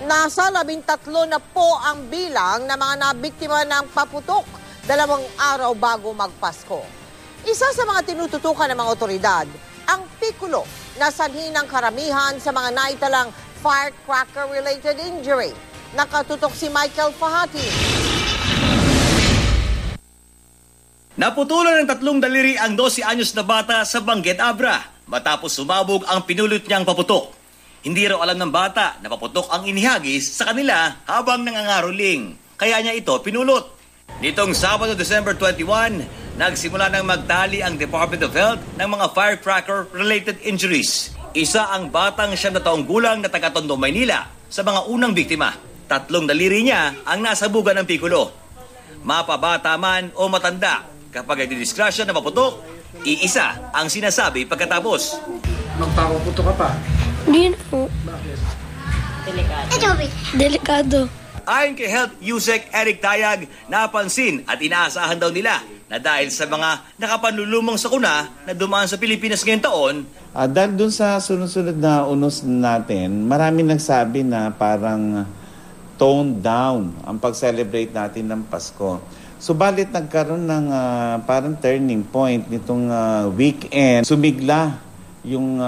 Nasa 13 na po ang bilang ng mga nabiktima ng paputok 2 araw bago magpasko. Isa sa mga tinututukan ng mga otoridad, ang pikulo na sanhi ng karamihan sa mga naitalang firecracker-related injury. Nakatutok si Michael Fahati. Naputulan ng 3 daliri ang 12 anyos na bata sa Benguet, Abra matapos sumabog ang pinulot niyang paputok. Hindi raw alam ng bata na paputok ang inihagis sa kanila habang nangangaroling. Kaya niya ito pinulot. Nitong Sabado, December 21, nagsimula nang magtali ang Department of Health ng mga firecracker-related injuries. Isa ang batang 9 na taong gulang na taga-Tondo, Maynila sa mga unang biktima. 3 daliri niya ang nasabugan ng pikulo. Mapabata man o matanda, kapag nagdidiskrasya na maputok, iisa ang sinasabi pagkatapos. Magpapaputok ka pa? Hindi na po. Bakit? Delikado. Ayon kay Health Yusek Eric Tayag, napansin at inaasahan daw nila na dahil sa mga nakapanlulumang sakuna na dumaan sa Pilipinas ngayong taon. Dahil dun sa sunod-sunod na unos natin, marami nagsabi na parang toned down ang pag-celebrate natin ng Pasko. Subalit nagkaroon ng parang turning point nitong weekend. Sumigla yung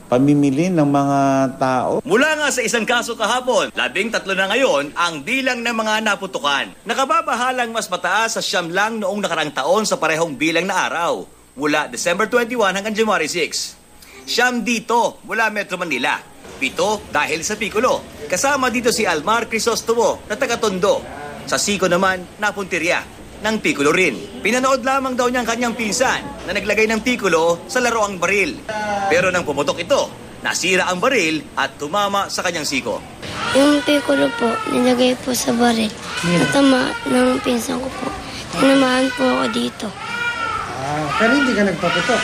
pamimili ng mga tao. Mula nga sa isang kaso kahapon, 13 na ngayon ang bilang ng mga naputukan. Nakababahalang mas mataas sa 9 lang noong nakarang taon sa parehong bilang na araw, mula December 21 hanggang January 6. 9 dito mula Metro Manila, 7 dahil sa Piccolo. Kasama dito si Almar Crisostomo na taga-Tondo. Sa Sico naman, napuntirya ng Piccolo rin. Pinanood lamang daw niyang kanyang pinsan na naglagay ng Piccolo sa laroang baril. Pero nang pumutok ito, nasira ang baril at tumama sa kanyang siko. Yung Piccolo po, nilagay po sa baril. Natama ng pinsan ko po. Tinamaan po ako dito. Pero hindi ka nagpaputok?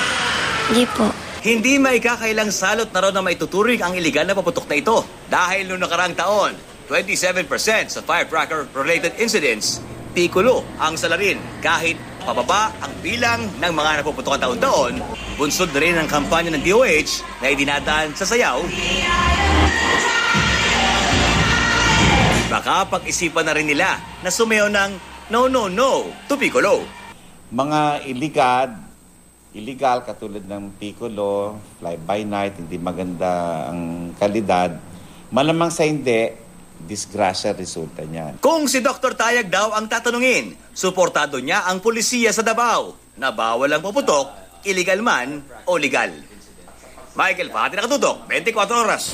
Hindi po. Hindi maikakailang salot na raw na maituturing ang iligal na paputok na ito. Dahil noong nakarang taon, 27% sa firecracker-related incidents, Piccolo ang salarin. Kahit pababa ang bilang ng mga napuputokan taon-taon, bunsod na rin ang kampanya ng DOH na idinadaan sa sayaw. Baka pag-isipan na rin nila na sumayaw ng no, no, no to Piccolo. Mga illegal katulad ng Piccolo, fly-by-night, hindi maganda ang kalidad, malamang sa hindi, disgrasya resulta niyan. Kung si Dr. Tayag daw ang tatanungin, suportado niya ang pulisiya sa Davao na bawal ang paputok, illegal man o legal. Michael Fahati, nakatutok, 24 oras.